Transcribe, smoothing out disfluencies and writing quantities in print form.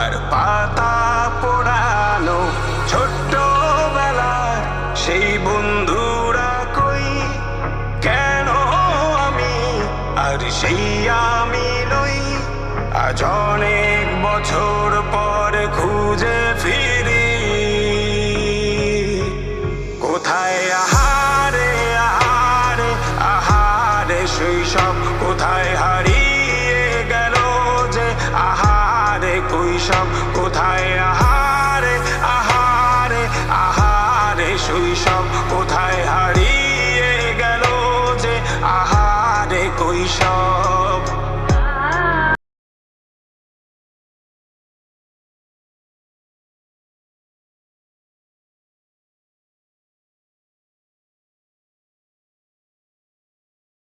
আর পাতা পোড়ানো ছোট্ট বেলার সেই বন্ধুরা কই, কেন আমি আর সেই আমি নই। আজ অনেক বছর